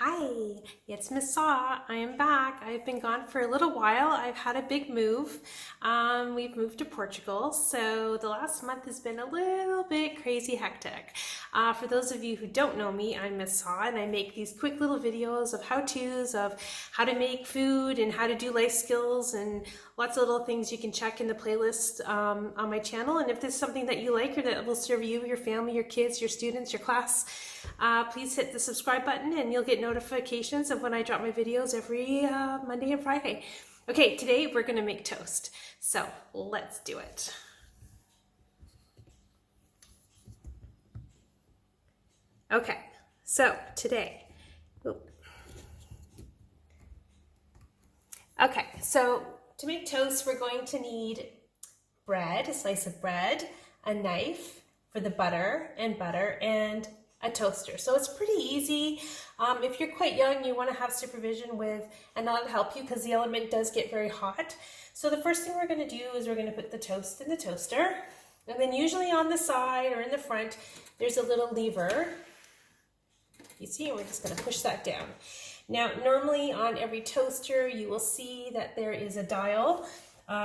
Hi, it's Mrs.Sa. I am back. I've been gone for a little while. I've had a big move. We've moved to Portugal, so the last month has been a little bit crazy hectic. For those of you who don't know me, I'm Mrs.Sa, and I make these quick little videos of how-tos of how to make food and how to do life skills and lots of little things you can check in the playlist on my channel. And if there's something that you like or that will serve you, your family, your kids, your students, your class, please hit the subscribe button and you'll get notifications of when I drop my videos every Monday and Friday. Okay, today we're gonna make toast. So let's do it. Okay, so today, to make toast, we're going to need bread, a slice of bread, a knife for the butter, and a toaster. So it's pretty easy. If you're quite young, you want to have supervision with and not help you because the element does get very hot. So the first thing we're going to do is we're going to put the toast in the toaster. And then usually on the side or in the front, there's a little lever. You see, we're just going to push that down. Now, normally on every toaster, you will see that there is a dial.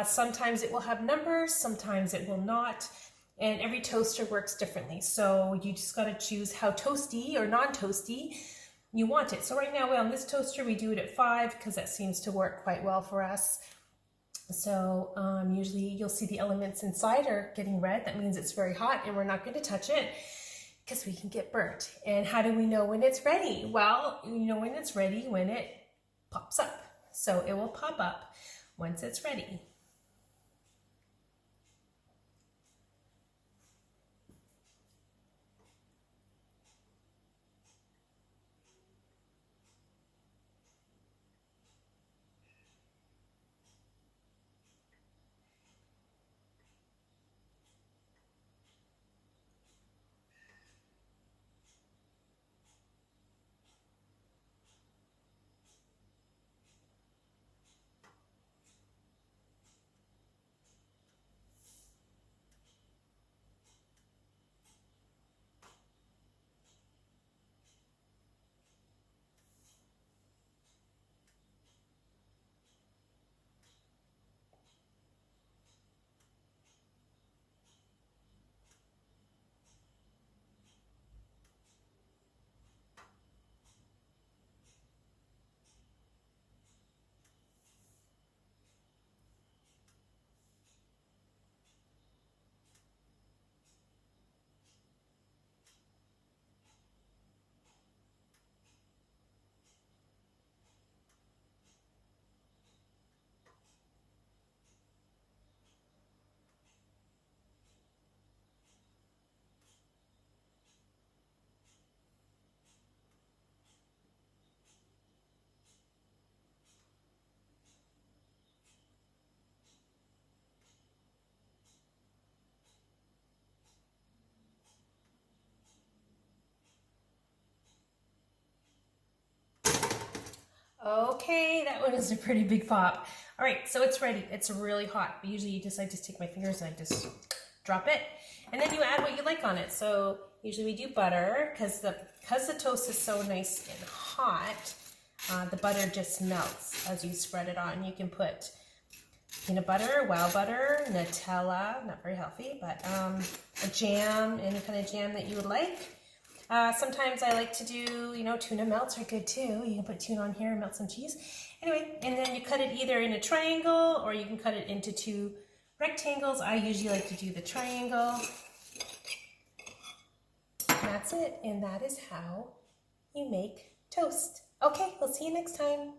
Sometimes it will have numbers, sometimes it will not. And every toaster works differently. So you just got to choose how toasty or non-toasty you want it. So right now on this toaster, we do it at 5 because that seems to work quite well for us. So usually you'll see the elements inside are getting red. That means it's very hot and we're not going to touch it because we can get burnt. And how do we know when it's ready? Well, you know when it's ready when it pops up. So it will pop up once it's ready. Okay, that one is a pretty big pop. All right, so it's ready. It's really hot. But usually I just take my fingers and I just drop it. And then you add what you like on it. So usually we do butter because the toast is so nice and hot, the butter just melts as you spread it on. You can put peanut butter, wow butter, Nutella, not very healthy, but a jam, any kind of jam that you would like. Sometimes I like to do, tuna melts are good too. You can put tuna on here and melt some cheese. Anyway, and then you cut it either in a triangle or you can cut it into 2 rectangles. I usually like to do the triangle. And that's it, and that is how you make toast. Okay, we'll see you next time.